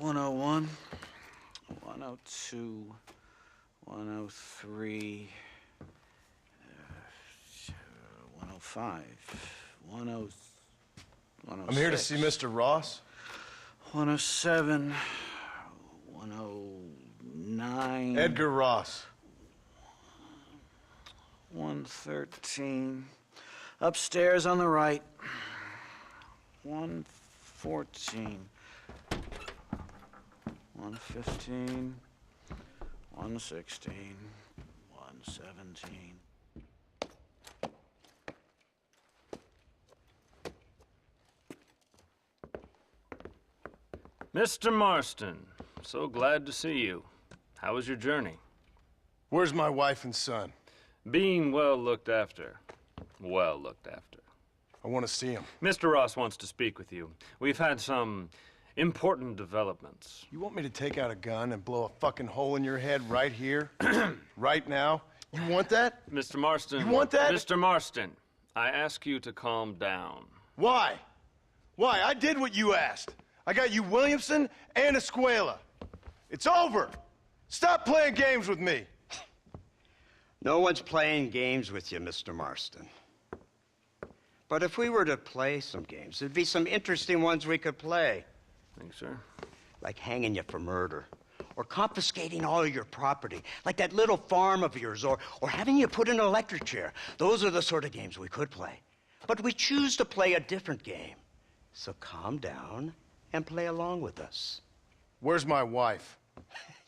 101, 102, 103, 105, 106. I'm here to see Mr. Ross. 107, 109. Edgar Ross. 113. Upstairs on the right. 114. 115. 116. 117. Mr. Marston, so glad to see you. How was your journey? Where's my wife and son? Being well looked after. Well looked after. I want to see him. Mr. Ross wants to speak with you. We've had some important developments. You want me to take out a gun and blow a fucking hole in your head right here? Right now? You want that? Mr. Marston. You want that? Mr. Marston, I ask you to calm down. Why? Why? I did what you asked. I got you Williamson and Escuela. It's over. Stop playing games with me. No one's playing games with you, Mr. Marston. But if we were to play some games, there'd be some interesting ones we could play. Thanks, sir. Like hanging you for murder, or confiscating all of your property, like that little farm of yours, or having you put in an electric chair. Those are the sort of games we could play. But we choose to play a different game. So calm down and play along with us. Where's my wife?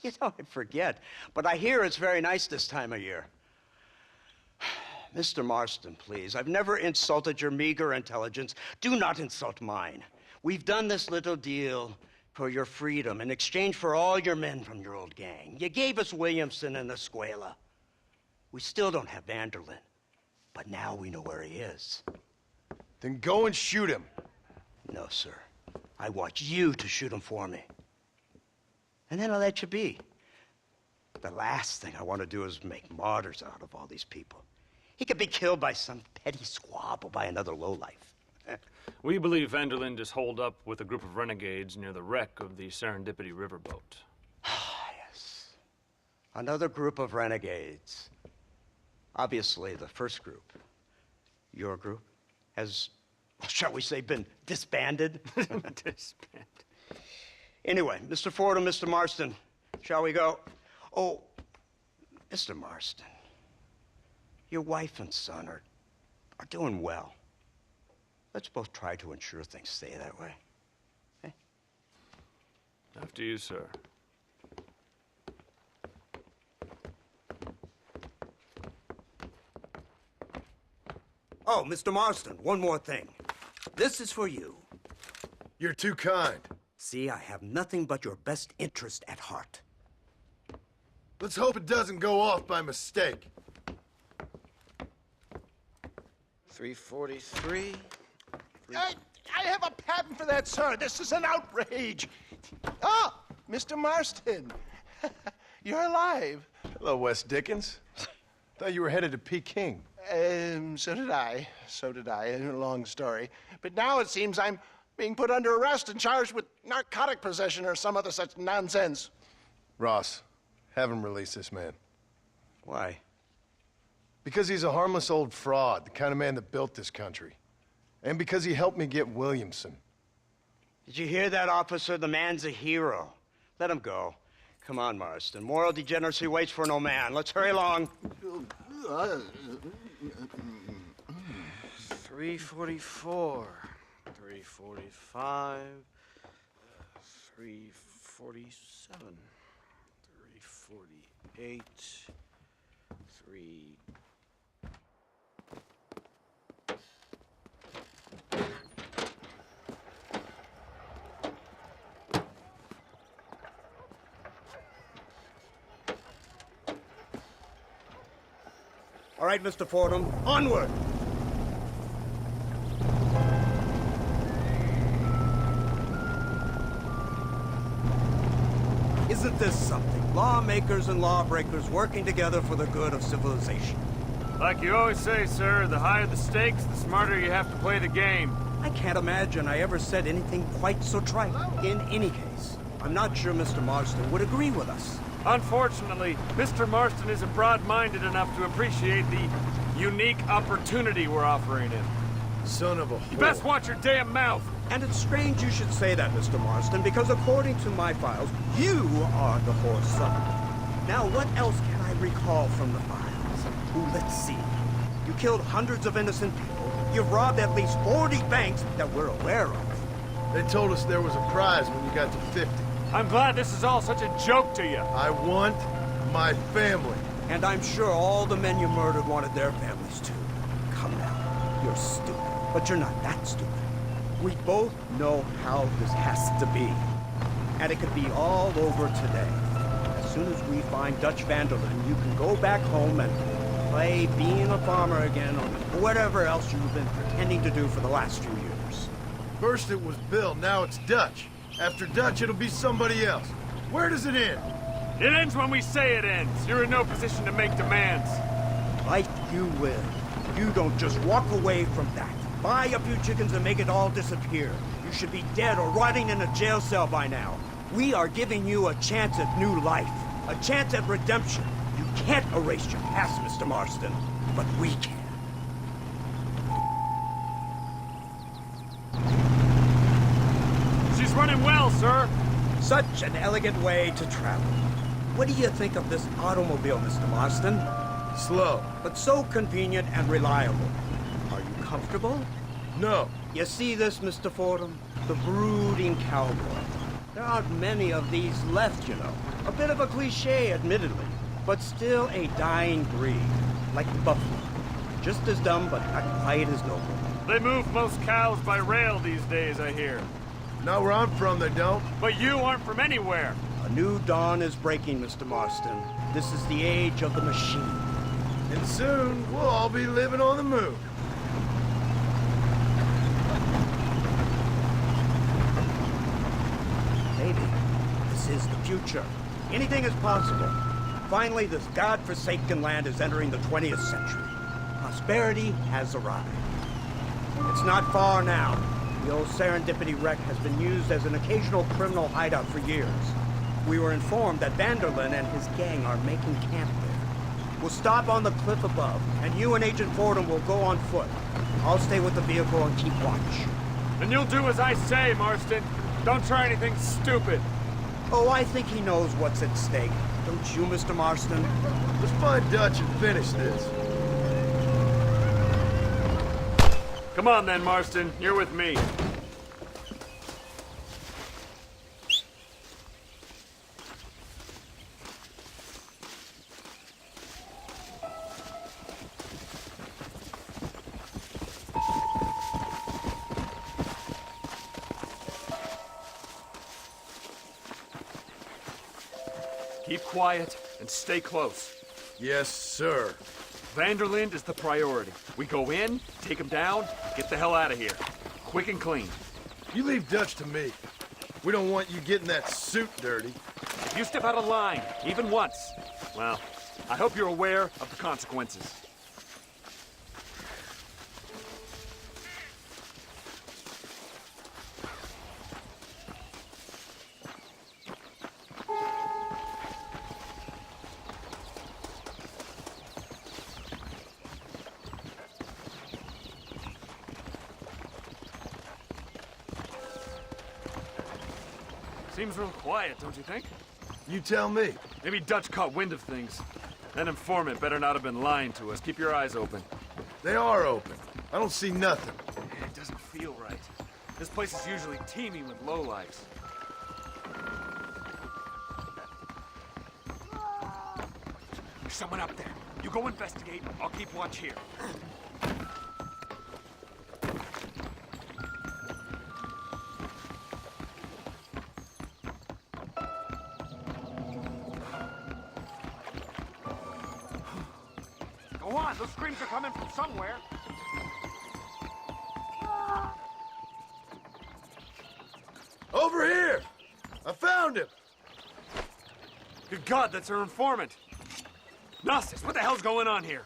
You know, I forget, but I hear it's very nice this time of year. Mr. Marston, please, I've never insulted your meager intelligence. Do not insult mine. We've done this little deal for your freedom in exchange for all your men from your old gang. You gave us Williamson and Escuela. We still don't have Vanderlyn, but now we know where he is. Then go and shoot him. No, sir. I want you to shoot him for me. And then I'll let you be. The last thing I want to do is make martyrs out of all these people. He could be killed by some petty squabble by another lowlife. We believe Vanderlyn is holed up with a group of renegades near the wreck of the Serendipity riverboat. Yes. Another group of renegades. Obviously, the first group, your group, has, shall we say, been disbanded? Disbanded. Anyway, Mr. Ford and Mr. Marston, shall we go? Oh, Mr. Marston, your wife and son are doing well. Let's both try to ensure things stay that way. Okay? After you, sir. Oh, Mr. Marston, one more thing. This is for you. You're too kind. See, I have nothing but your best interest at heart. Let's hope it doesn't go off by mistake. 343. I have a patent for that, sir. This is an outrage. Ah, Mr. Marston. You're alive. Hello, Wes Dickens. Thought you were headed to Peking. So did I. So did I. A long story. But now it seems I'm being put under arrest and charged with narcotic possession or some other such nonsense. Ross, have him release this man. Why? Because he's a harmless old fraud, the kind of man that built this country. And because he helped me get Williamson. Did you hear that, officer? The man's a hero. Let him go. Come on, Marston. Moral degeneracy waits for no man. Let's hurry along. 344. 345. 347. 348. 3... All right, Mr. Fordham, onward! Isn't this something? Lawmakers and lawbreakers working together for the good of civilization. Like you always say, sir, the higher the stakes, the smarter you have to play the game. I can't imagine I ever said anything quite so trite. In any case, I'm not sure Mr. Marston would agree with us. Unfortunately, Mr. Marston isn't broad-minded enough to appreciate the unique opportunity we're offering him. Son of a You whore. best watch your damn mouth! And it's strange you should say that, Mr. Marston, because according to my files, you are the whore's son. Now, what else can I recall from the files? Ooh, let's see. You killed hundreds of innocent people. You've robbed at least 40 banks that we're aware of. They told us there was a prize when you got to 50. I'm glad this is all such a joke to you. I want my family. And I'm sure all the men you murdered wanted their families too. Come now, you're stupid, but you're not that stupid. We both know how this has to be. And it could be all over today. As soon as we find Dutch Vanderlyn, you can go back home and play being a farmer again, or whatever else you've been pretending to do for the last few years. First it was Bill, now it's Dutch. After Dutch, it'll be somebody else. Where does it end? It ends when we say it ends. You're in no position to make demands. Like you will. You don't just walk away from that. Buy a few chickens and make it all disappear. You should be dead or rotting in a jail cell by now. We are giving you a chance at new life. A chance at redemption. You can't erase your past, Mr. Marston. But we can. She's running well, sir. Such an elegant way to travel. What do you think of this automobile, Mr. Marston? Slow. But so convenient and reliable. Are you comfortable? No. You see this, Mr. Fordham? The brooding cowboy. There aren't many of these left, you know. A bit of a cliche, admittedly, but still a dying breed, like the buffalo. Just as dumb, but not quite as noble. They move most cows by rail these days, I hear. Not where I'm from, they don't. But you aren't from anywhere. A new dawn is breaking, Mr. Marston. This is the age of the machine. And soon, we'll all be living on the moon. Maybe. This is the future. Anything is possible. Finally, this godforsaken land is entering the 20th century. Prosperity has arrived. It's not far now. The old Serendipity wreck has been used as an occasional criminal hideout for years. We were informed that Vanderlyn and his gang are making camp there. We'll stop on the cliff above, and you and Agent Fordham will go on foot. I'll stay with the vehicle and keep watch. And you'll do as I say, Marston. Don't try anything stupid. Oh, I think he knows what's at stake. Don't you, Mr. Marston? Let's find Dutch and finish this. Come on then, Marston. You're with me. Keep quiet and stay close. Yes, sir. Vanderlyn is the priority. We go in, take him down, get the hell out of here. Quick and clean. You leave Dutch to me. We don't want you getting that suit dirty. If you step out of line, even once, well, I hope you're aware of the consequences. Seems real quiet, don't you think? You tell me. Maybe Dutch caught wind of things. That informant better not have been lying to us. Keep your eyes open. They are open. I don't see nothing. It doesn't feel right. This place is usually teeming with lowlifes. There's someone up there. You go investigate. I'll keep watch here. Go on, those screams are coming from somewhere. Over here! I found him! Good God, that's our informant. Gnosis, what the hell's going on here?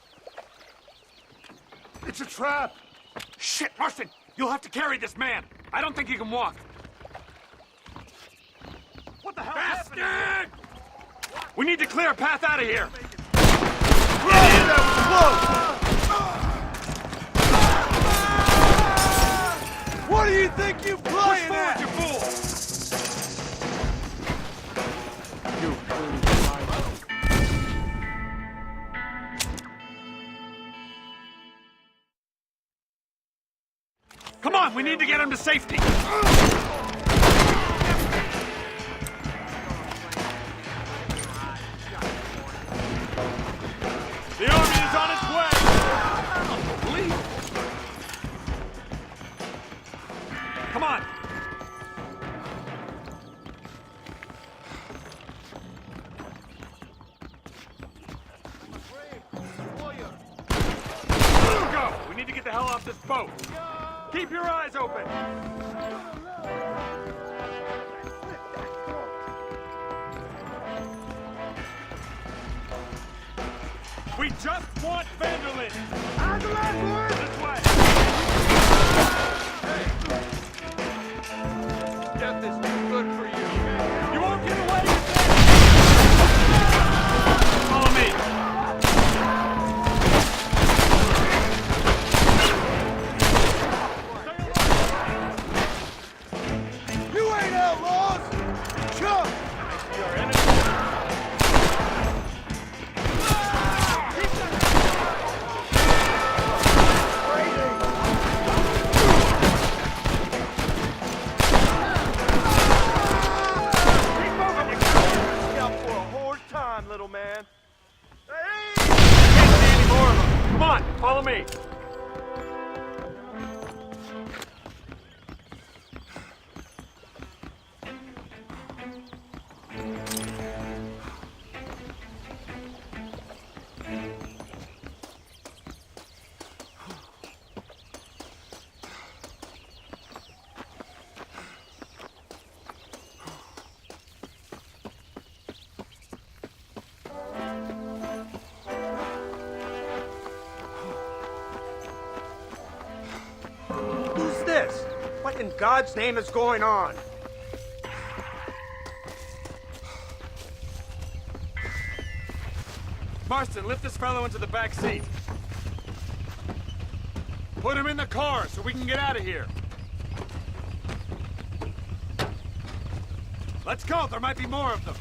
It's a trap! Shit, Marston! You'll have to carry this man! I don't think he can walk. What We need to clear a path out of here. That was close! What do you think you Push playing forward, at? you fool! Come on, we need to get him to safety. The army is on its way! Please. Come on! Go! We need to get the hell off this boat! Keep your eyes open! We just want Vanderlyn! On the left, boys! This way! Death is too good for you. You won't get away with this! Follow me! You ain't outlaws! Chump! Your enemy. Little man. Can't see any more of them. Come on, follow me. Who's this? What in God's name is going on? Marston, lift this fellow into the back seat. Put him in the car so we can get out of here. Let's go, there might be more of them.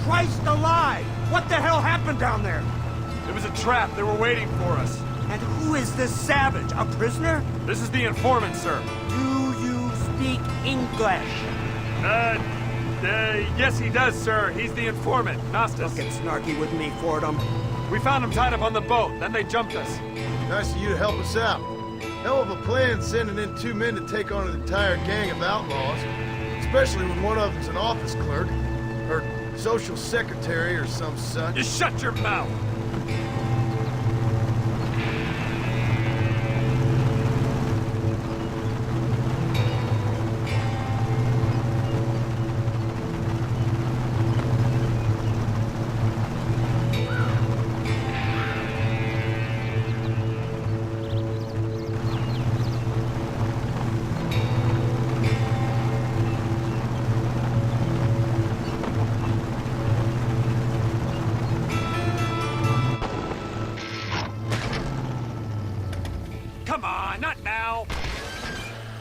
Christ alive! What the hell happened down there? It was a trap, they were waiting for us. And who is this savage? A prisoner? This is the informant, sir. Do you speak English? Yes he does, sir. He's the informant, Nostus. Don't get snarky with me, Fordham. We found him tied up on the boat, then they jumped us. Nice of you to help us out. Hell of a plan sending in 2 men to take on an entire gang of outlaws. Especially when one of them's an office clerk. Or social secretary or some such. Just shut your mouth! Come on, not now!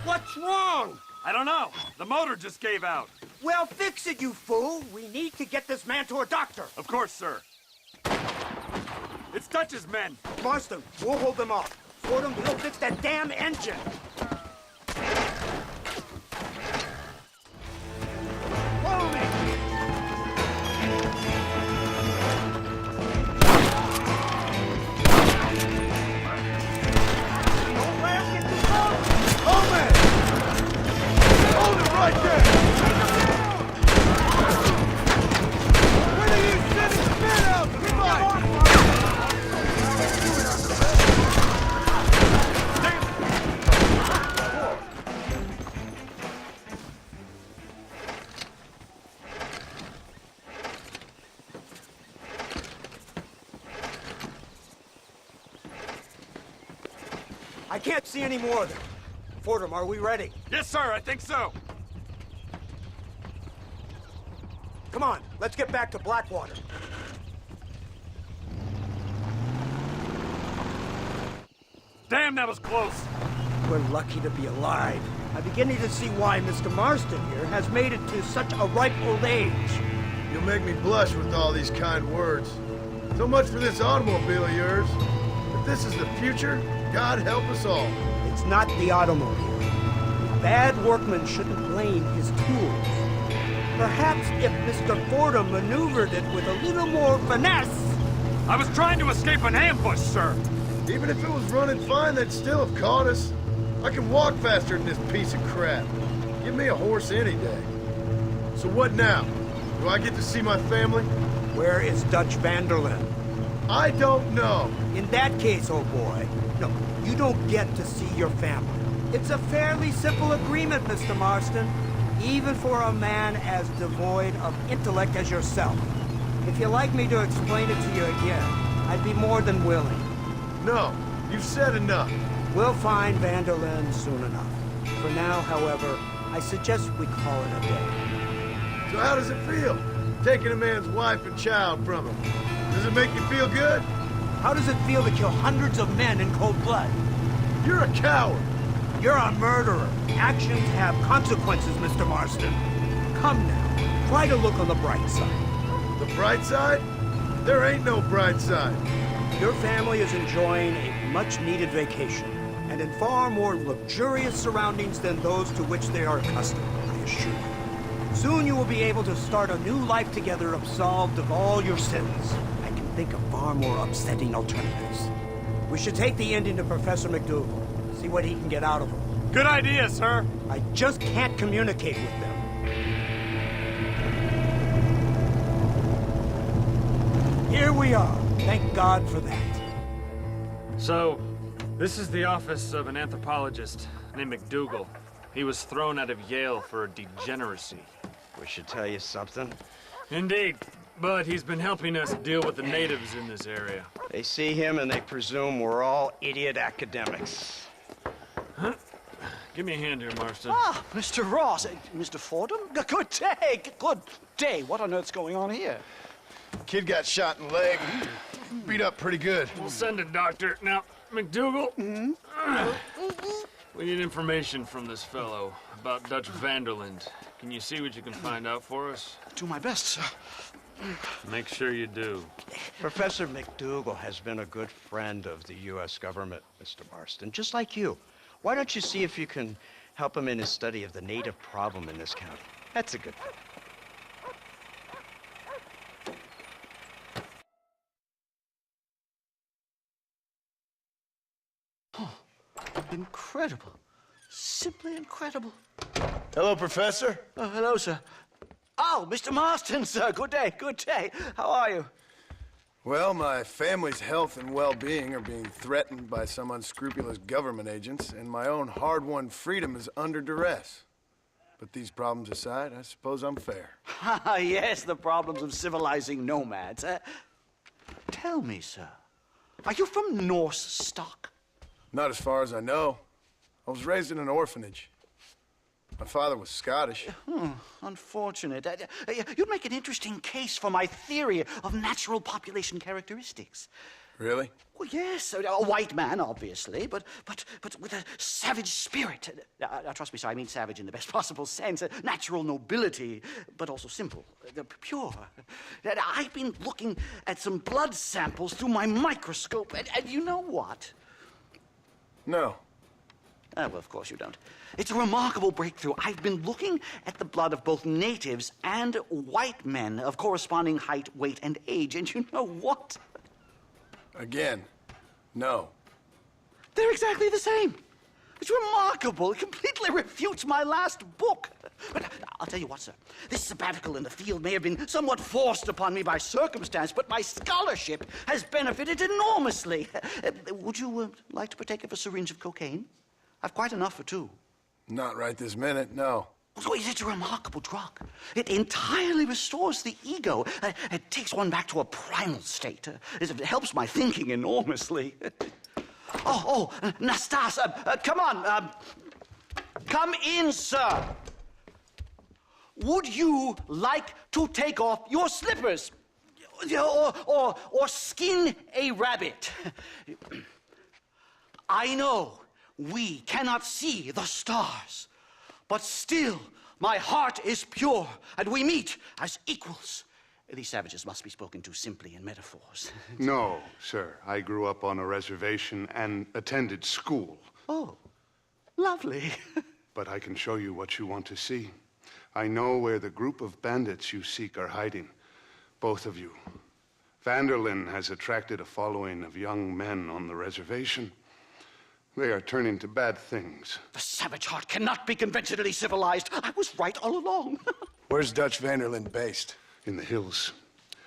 What's wrong? I don't know. The motor just gave out. Well, fix it, you fool. We need to get this man to a doctor. Of course, sir. It's Dutch's men. Marston, we'll hold them off. Fordham, we'll fix that damn engine. Follow me. Don't let him get too close. Oh, man! Hold it right there! When are you sending the men out? Come on! I can't see any more of them. Fordham, are we ready? Yes, sir, I think so. Come on, let's get back to Blackwater. Damn, that was close. We're lucky to be alive. I'm beginning to see why Mr. Marston here has made it to such a ripe old age. You'll make me blush with all these kind words. So much for this automobile of yours. If this is the future, God help us all. It's not the automobile. A bad workman shouldn't blame his tools. Perhaps if Mr. Fordham maneuvered it with a little more finesse. I was trying to escape an ambush, sir. Even if it was running fine, they'd still have caught us. I can walk faster than this piece of crap. Give me a horse any day. So what now? Do I get to see my family? Where is Dutch Vanderlyn? I don't know. In that case, oh boy, no, you don't get to see your family. It's a fairly simple agreement, Mr. Marston, even for a man as devoid of intellect as yourself. If you'd like me to explain it to you again, I'd be more than willing. No, you've said enough. We'll find Vanderlyn soon enough. For now, however, I suggest we call it a day. So how does it feel, taking a man's wife and child from him? Does it make you feel good? How does it feel to kill hundreds of men in cold blood? You're a coward. You're a murderer. Actions have consequences, Mr. Marston. Come now, try to look on the bright side. The bright side? There ain't no bright side. Your family is enjoying a much-needed vacation, and in far more luxurious surroundings than those to which they are accustomed, I assure you. Soon you will be able to start a new life together absolved of all your sins. I can think of far more upsetting alternatives. We should take the Indian to Professor McDougal, see what he can get out of him. Good idea, sir. I just can't communicate with them. Here we are. Thank God for that. So, this is the office of an anthropologist named McDougal. He was thrown out of Yale for degeneracy. We should tell you something. Indeed, but he's been helping us deal with the natives in this area. They see him and they presume we're all idiot academics. Give me a hand here, Marston. Ah, Mr. Ross. Mr. Fordham? Good day. Good day. What on earth's going on here? Kid got shot in the leg. Beat up pretty good. We'll send a doctor. Now, McDougal, we need information from this fellow about Dutch Vanderlyn. Can you see what you can find out for us? Do my best, sir. Make sure you do. Professor McDougal has been a good friend of the U.S. government, Mr. Marston, just like you. Why don't you see if you can help him in his study of the native problem in this county? That's a good thing. Incredible. Simply incredible. Hello, Professor. Oh, hello, sir. Oh, Mr. Marston, sir. Good day. Good day. How are you? Well, my family's health and well-being are being threatened by some unscrupulous government agents, and my own hard-won freedom is under duress. But these problems aside, I suppose I'm fair. Yes, the problems of civilizing nomads. Tell me, sir, are you from Norse stock? Not as far as I know. I was raised in an orphanage. My father was Scottish. Unfortunate. You'd make an interesting case for my theory of natural population characteristics. Really? Well, yes, a white man, obviously, but with a savage spirit. Trust me, sir, I mean savage in the best possible sense. Natural nobility, but also simple, pure. I've been looking at some blood samples through my microscope, and you know what? No. Well, of course you don't. It's a remarkable breakthrough. I've been looking at the blood of both natives and white men of corresponding height, weight, and age, and you know what? Again, no. They're exactly the same. It's remarkable. It completely refutes my last book. But I'll tell you what, sir. This sabbatical in the field may have been somewhat forced upon me by circumstance, but my scholarship has benefited enormously. Would you like to partake of a syringe of cocaine? I've quite enough for two. Not right this minute, no. So it's a remarkable drug. It entirely restores the ego. It takes one back to a primal state. It helps my thinking enormously. Nastas, come on. Come in, sir. Would you like to take off your slippers? Or skin a rabbit? I know we cannot see the stars, but still my heart is pure, and we meet as equals. These savages must be spoken to simply in metaphors. No, sir. I grew up on a reservation and attended school. Oh, lovely. But I can show you what you want to see. I know where the group of bandits you seek are hiding. Both of you. Vanderlyn has attracted a following of young men on the reservation. They are turning to bad things. The savage heart cannot be conventionally civilized. I was right all along. Where's Dutch Vanderlyn based? In the hills,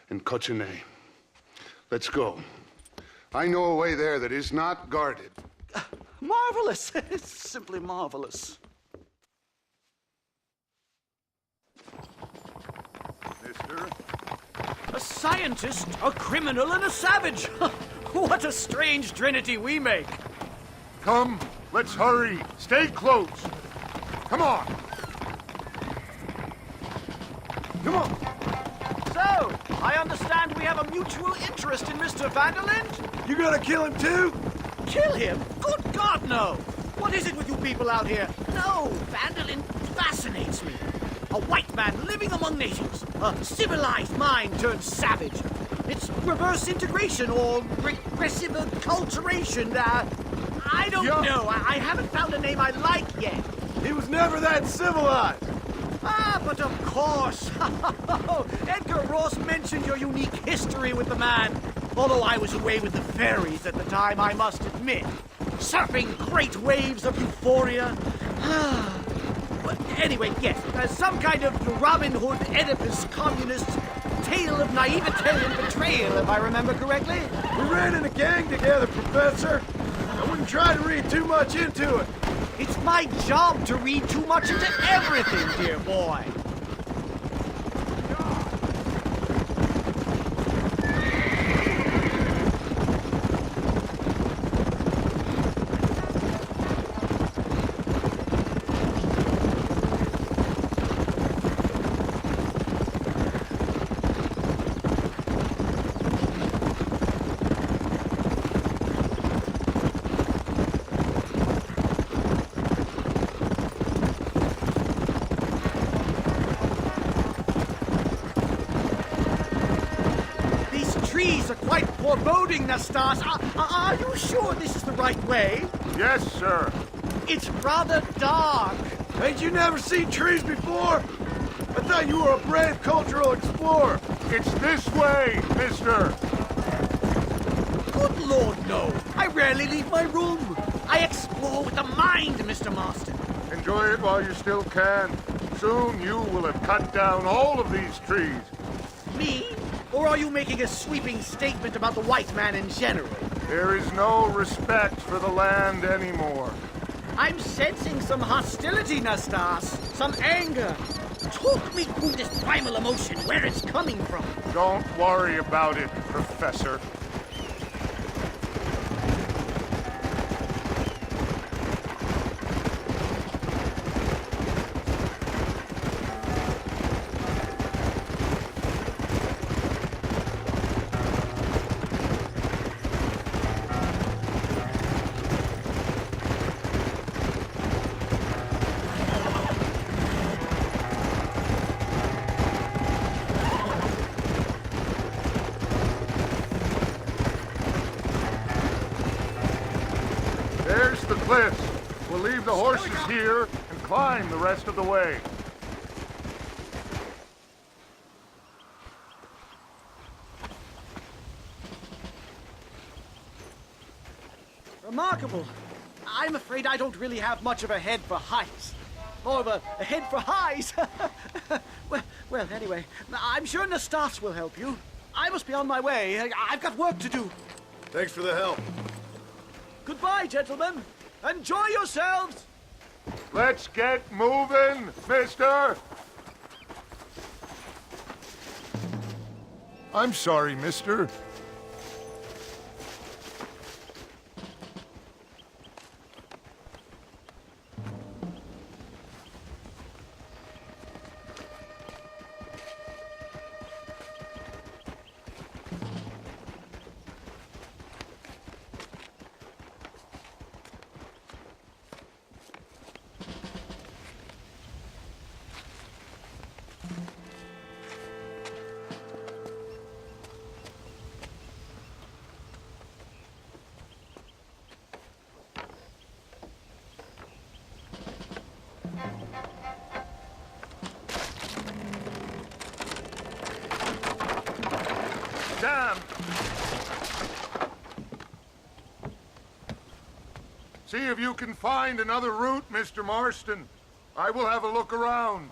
in Cochene. Let's go. I know a way there that is not guarded. Marvelous. It's simply marvelous. Mister? A scientist, a criminal, and a savage. What a strange trinity we make. Come, let's hurry. Stay close. Come on. Come on. So, I understand we have a mutual interest in Mr. Vanderlyn? You gonna kill him too? Kill him? Good God, no! What is it with you people out here? No, Vanderlyn fascinates me. A white man living among natives. A civilized mind turned savage. It's reverse integration or regressive acculturation. I don't know. I haven't found a name I like yet. He was never that civilized. Ah, but of course. Edgar Ross mentioned your unique history with the man. Although I was away with the fairies at the time, I must admit. Surfing great waves of euphoria. But anyway, yes, some kind of Robin Hood, Oedipus, communist tale of naivete and betrayal, if I remember correctly. We ran in a gang together, Professor. I wouldn't try to read too much into it. It's my job to read too much into everything, dear boy. Trees are quite foreboding, Nastas. Are you sure this is the right way? Yes, sir. It's rather dark. Ain't you never seen trees before? I thought you were a brave cultural explorer. It's this way, mister. Good Lord, no. I rarely leave my room. I explore with the mind, Mr. Marston. Enjoy it while you still can. Soon you will have cut down all of these trees. Me? Or are you making a sweeping statement about the white man in general? There is no respect for the land anymore. I'm sensing some hostility, Nastas. Some anger. Talk me through this primal emotion, where it's coming from. Don't worry about it, Professor. There's the cliffs. We'll leave the horses here and climb the rest of the way. Remarkable. I'm afraid I don't really have much of a head for heights. More of a head for highs. well, anyway, I'm sure Nastas will help you. I must be on my way. I've got work to do. Thanks for the help. Goodbye, gentlemen. Enjoy yourselves. Let's get moving, mister. I'm sorry, mister. See if you can find another route, Mr. Marston. I will have a look around.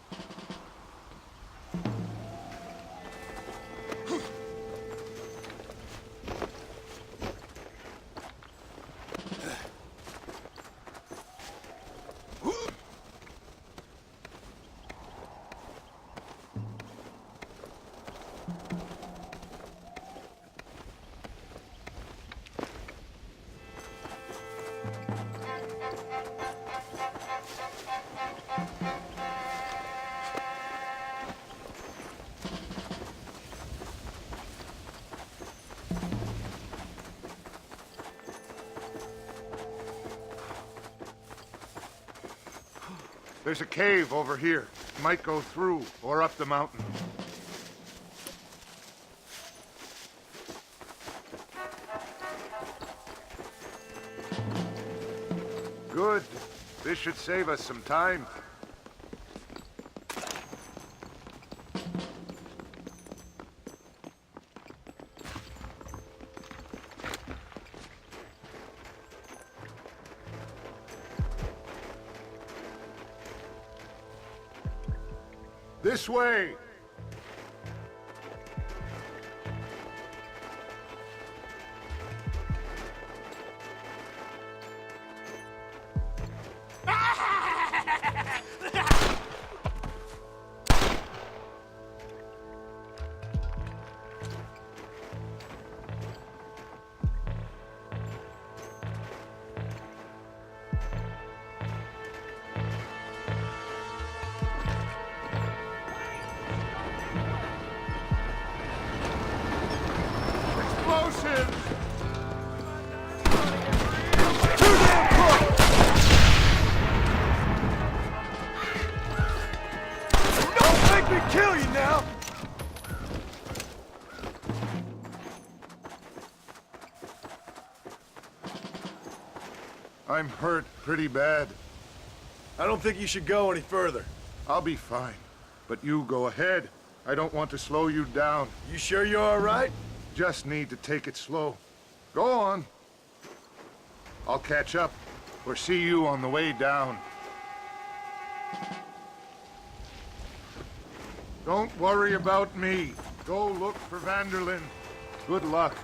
There's a cave over here. Might go through or up the mountain. Good. This should save us some time. This way! Explosives! Don't make me kill you now! I'm hurt pretty bad. I don't think you should go any further. I'll be fine. But you go ahead. I don't want to slow you down. You sure you're all right? Just need to take it slow. Go on. I'll catch up or see you on the way down. Don't worry about me. Go look for Vanderlyn. Good luck.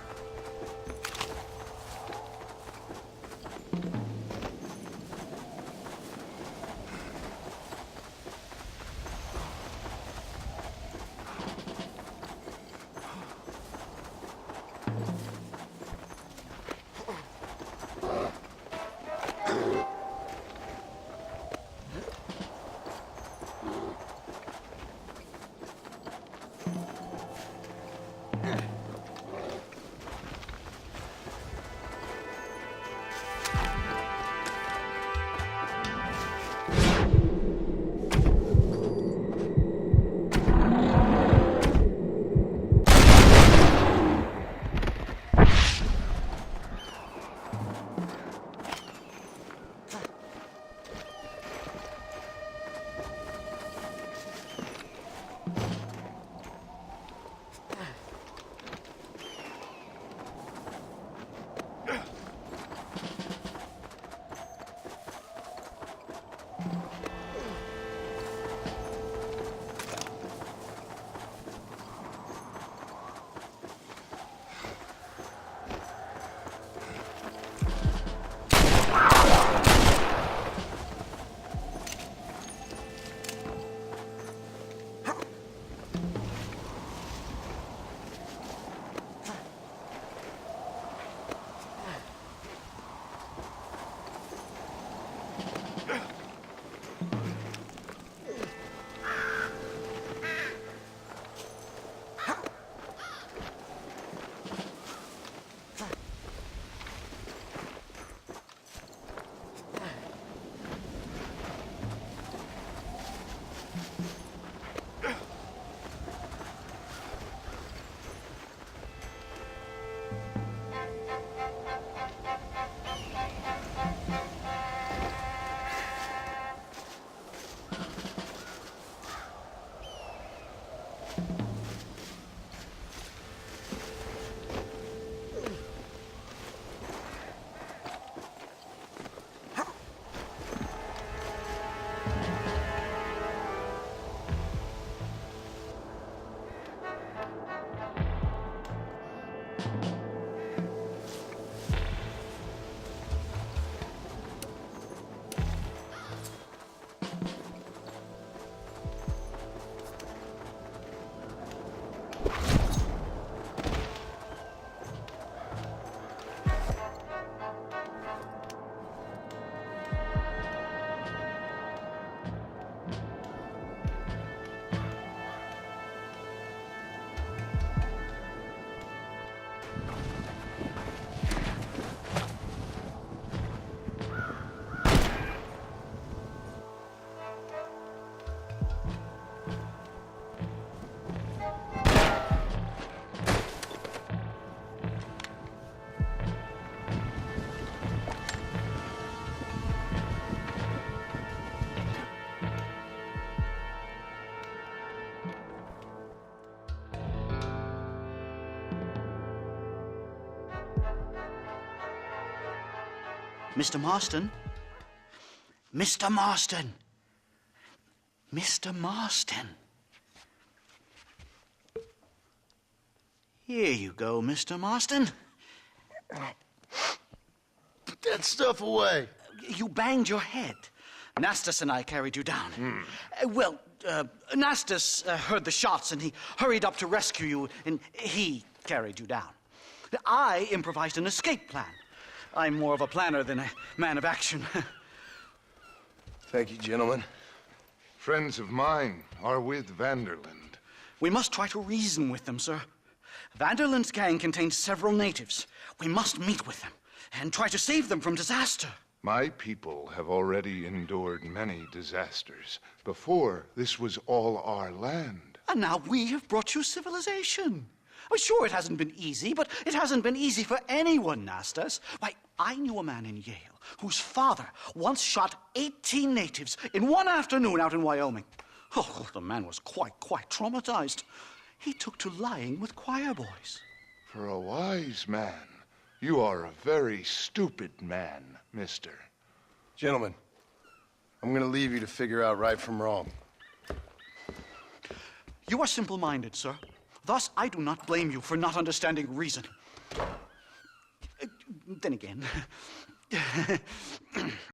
Mr. Marston? Mr. Marston! Mr. Marston! Here you go, Mr. Marston. Put that stuff away. You banged your head. Nastas and I carried you down. Nastas heard the shots and he hurried up to rescue you, and he carried you down. I improvised an escape plan. I'm more of a planner than a man of action. Thank you, gentlemen. Friends of mine are with Vanderland. We must try to reason with them, sir. Vanderland's gang contains several natives. We must meet with them and try to save them from disaster. My people have already endured many disasters. Before, this was all our land. And now we have brought you civilization. Oh, sure, it hasn't been easy, but it hasn't been easy for anyone, Nastas. Why, I knew a man in Yale whose father once shot 18 natives in one afternoon out in Wyoming. Oh, the man was quite traumatized. He took to lying with choir boys. For a wise man, you are a very stupid man, mister. Gentlemen, I'm going to leave you to figure out right from wrong. You are simple-minded, sir. Thus, I do not blame you for not understanding reason. Then again...